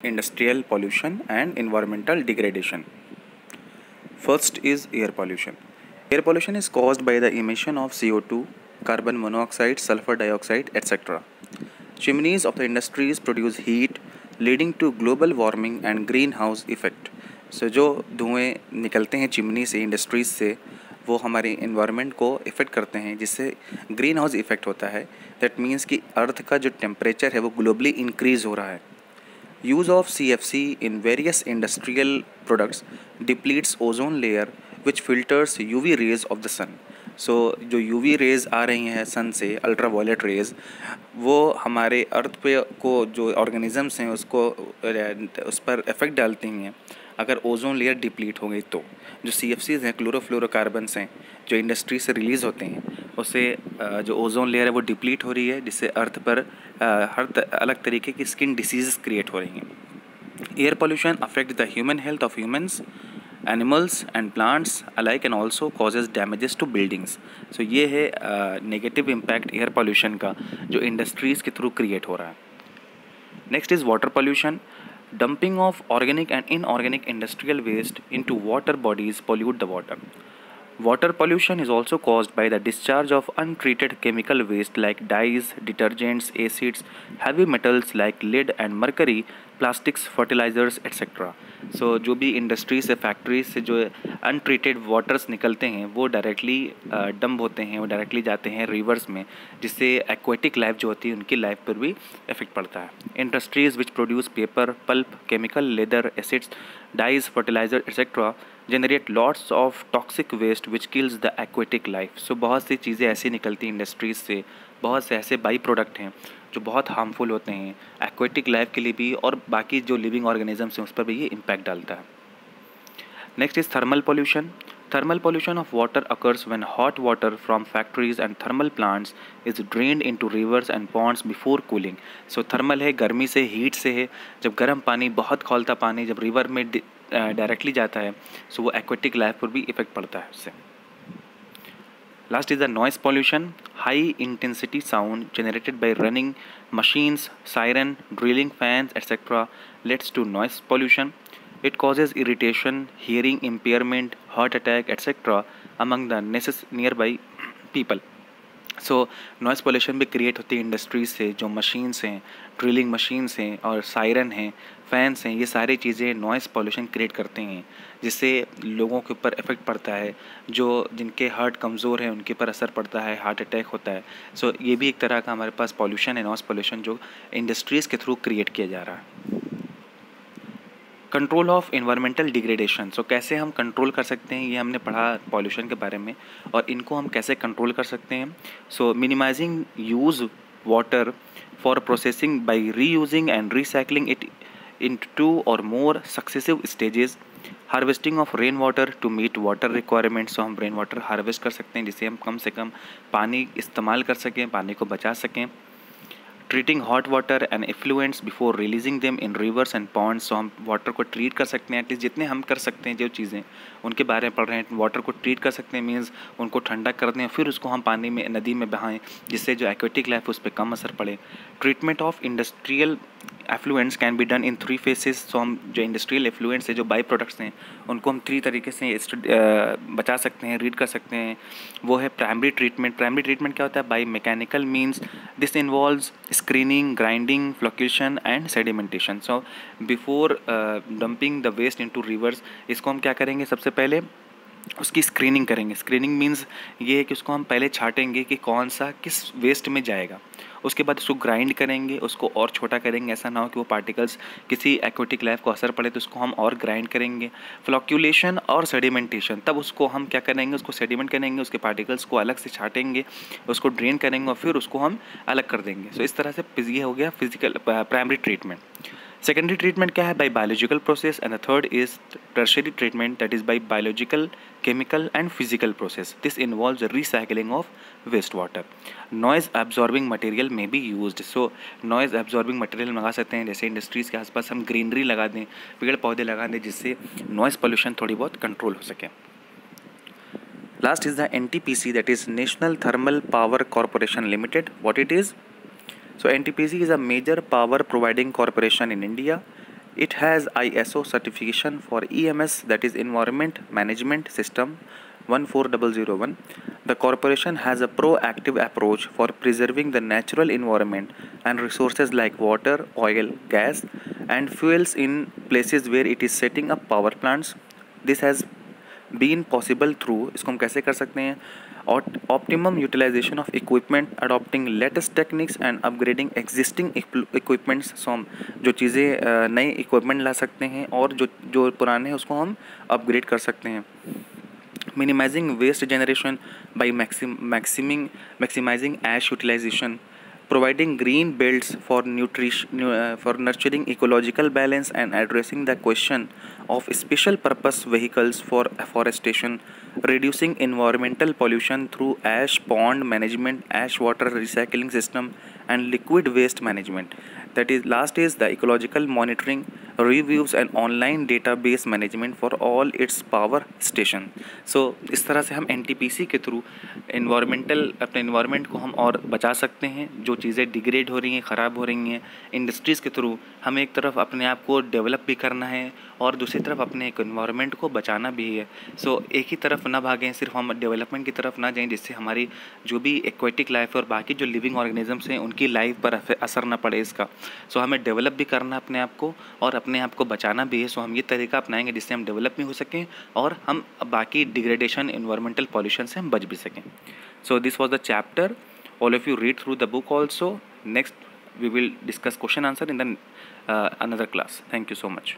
industrial pollution and environmental degradation. First is air pollution. Air pollution is caused by the emission of CO2, carbon monoxide, sulfur dioxide, etc. Chimneys of the industries produce heat, leading to global warming and greenhouse effect. So जो धुएँ निकलते हैं chimney से, industries से, वो हमारे environment को effect करते हैं, जिससे ग्रीन हाउस इफ़ेक्ट होता है. दैट मीन्स कि अर्थ का जो टेम्परेचर है वो ग्लोबली इंक्रीज़ हो रहा है. Use of CFC in various industrial products depletes ozone layer which filters UV rays of the sun. So जो UV रेज़ आ रही हैं सन से, अल्ट्रा वायलेट रेज़, वो हमारे अर्थ पे को जो ऑर्गेनिजम्स हैं उसको उस पर इफ़ेक्ट डालती हैं अगर ओजोन लेयर डिप्लीट हो गई तो. जो CFCs हैं, क्लोरोफ्लोरोकार्बन्स हैं, जो इंडस्ट्री से रिलीज़ होते हैं, उससे जो ओजोन लेयर है वो डिप्लीट हो रही है, जिससे अर्थ पर अलग तरीके की स्किन डिसीज़ क्रिएट हो रही हैं. Air pollution affect the human health of humans, animals and plants alike and also causes damages to buildings. So ये है नेगेटिव इम्पैक्ट एयर पोल्यूशन का जो इंडस्ट्रीज़ के थ्रू क्रिएट हो रहा है. Next is water pollution. Dumping of organic and inorganic industrial waste into water bodies pollute the water. Water pollution is also caused by the discharge of untreated chemical waste like dyes, detergents, acids, heavy metals like lead and mercury, plastics, fertilizers, etc. So जो भी industry से, factory से जो untreated waters निकलते हैं वो directly dump होते हैं, वो डायरेक्टली जाते हैं रिवर्स में, जिससे एक्वेटिक लाइफ जो होती है उनकी लाइफ पर भी इफेक्ट पड़ता है. Industries which produce paper, pulp, chemical, leather, acids, dyes, fertiliser etcetera generate lots of toxic waste which kills the aquatic life. So बहुत सी चीज़ें ऐसी निकलती हैं इंडस्ट्रीज से, बहुत से ऐसे बाई प्रोडक्ट हैं जो बहुत हार्मफुल होते हैं एक्वेटिक लाइफ के लिए भी, और बाकी जो लिविंग ऑर्गेनिजम्स हैं उस पर भी ये इम्पैक्ट डालता है. Next is thermal pollution. Thermal pollution of water occurs when hot water from factories and thermal plants is drained into rivers and ponds before cooling. So thermal है, गर्मी से, हीट से है. जब गर्म पानी, बहुत खौलता पानी जब रिवर में डायरेक्टली जाता है, सो वो एक्वेटिक लाइफ पर भी इफेक्ट पड़ता है उससे. Last is the noise pollution. High intensity sound generated by running machines, siren, drilling fans, etc. leads to noise pollution. It causes irritation, hearing impairment, heart attack, etc. among the nearby people. So noise pollution भी create होती है industries से. जो machines हैं, drilling machines हैं और siren हैं, fans हैं, ये सारी चीज़ें नॉइज़ पोल्यूशन क्रिएट करते हैं, जिससे लोगों के ऊपर इफ़ेक्ट पड़ता है. जो जिनके हार्ट कमज़ोर है उनके ऊपर असर पड़ता है, हार्ट अटैक होता है. सो ये भी एक तरह का हमारे पास पोल्यूशन है, नॉइज़ पोल्यूशन, जो इंडस्ट्रीज़ के थ्रू क्रिएट किया जा रहा है. Control of environmental degradation. So कैसे हम कंट्रोल कर सकते हैं, ये हमने पढ़ा पॉल्यूशन के बारे में, और इनको हम कैसे कंट्रोल कर सकते हैं. So minimising use water for processing by reusing and recycling it in 2 or more successive stages. Harvesting of rain water to meet water requirements. So हम रेन वाटर हार्वेस्ट कर सकते हैं जिससे हम कम से कम पानी इस्तेमाल कर सकें, पानी को बचा सकें. Treating hot water and effluents before releasing them in rivers and ponds. So हम वाटर को ट्रीट कर सकते हैं, एटलीस्ट जितने हम कर सकते हैं, जो चीज़ें उनके बारे में पढ़ रहे हैं. वाटर को ट्रीट कर सकते हैं मीन्स उनको ठंडा कर दें, फिर उसको हम पानी में, नदी में बहाएं, जिससे जो एक्वेटिक लाइफ उस पर कम असर पड़े. Treatment of industrial effluents can be done in 3 phases. सो हम जो इंडस्ट्रियल एफ्लुएंट्स है, जो बाई प्रोडक्ट्स हैं, उनको हम 3 तरीके से बचा सकते हैं, रीड कर सकते हैं. वो है प्राइमरी ट्रीटमेंट. प्राइमरी ट्रीटमेंट क्या होता है? By mechanical means. This involves screening, grinding, flocculation and sedimentation. So before dumping the waste into rivers, इसको हम क्या करेंगे? सबसे पहले उसकी स्क्रीनिंग करेंगे. स्क्रीनिंग मीन्स ये है कि उसको हम पहले छाटेंगे कि कौन सा किस वेस्ट में जाएगा. उसके बाद उसको ग्राइंड करेंगे, उसको और छोटा करेंगे, ऐसा ना हो कि वो पार्टिकल्स किसी एक्वेटिक लाइफ को असर पड़े, तो उसको हम और ग्राइंड करेंगे. फ्लोक्यूलेशन और सेडिमेंटेशन, तब उसको हम क्या करेंगे? उसको सेडिमेंट करेंगे, उसके पार्टिकल्स को अलग से छाटेंगे, उसको ड्रेन करेंगे और फिर उसको हम अलग कर देंगे. सो इस तरह से ये हो गया physical primary treatment. Secondary treatment क्या है? By biological process. And the third is tertiary treatment, that is by biological, chemical and physical process. This involves recycling of waste water. Noise absorbing material may be used. So noise absorbing material लगा सकते हैं, जैसे industries के आसपास हम greenery लगा दें, पेड़ पौधे लगा दें, जिससे नॉइज़ पोल्यूशन थोड़ी बहुत कंट्रोल हो सके. Last is the NTPC, that is national thermal power corporation limited. What it is? So NTPC is a major power providing corporation in India. It has ISO certification for EMS, that is Environment Management System 14001. The corporation has a proactive approach for preserving the natural environment and resources like water, oil, gas, and fuels in places where it is setting up power plants. This has been possible through, इसको हम कैसे कर सकते हैं, optimum utilization of equipment, adopting latest techniques and upgrading existing equipments. So हम जो चीज़ें नए equipment ला सकते हैं और जो जो पुराने हैं उसको हम upgrade कर सकते हैं. Minimizing waste generation by maximizing ash utilization, providing green belts for for nurturing ecological balance and addressing the question of special purpose vehicles for afforestation, reducing environmental pollution through ash pond management, ash water recycling system, and liquid waste management. That is, last is the ecological monitoring, reviews and online database management for all its power station. So इस तरह से हम NTPC के through अपने environment को हम और बचा सकते हैं. जो चीज़ें डिग्रेड हो रही हैं, ख़राब हो रही हैं, इंडस्ट्रीज़ के थ्रू हमें एक तरफ अपने आप को डेवलप भी करना है और दूसरी तरफ अपने एक इन्वायरमेंट को बचाना भी है. सो एक ही तरफ ना भागें, सिर्फ हम डेवलपमेंट की तरफ ना जाएं जिससे हमारी जो भी एक्वेटिक लाइफ और बाकी जो लिविंग ऑर्गेनिजम्स हैं उनकी लाइफ पर असर ना पड़े इसका. सो हमें डेवलप भी करना अपने आप को और अपने आप को बचाना भी है. सो हम ये तरीका अपनाएंगे जिससे हम डेवलप भी हो सकें और हम बाकी डिग्रेडेशन, इन्वायरमेंटल पॉल्यूशन से हम बच भी सकें. So this was the chapter. All of you read through the book also. Next we will discuss question answer in the another class. Thank you so much.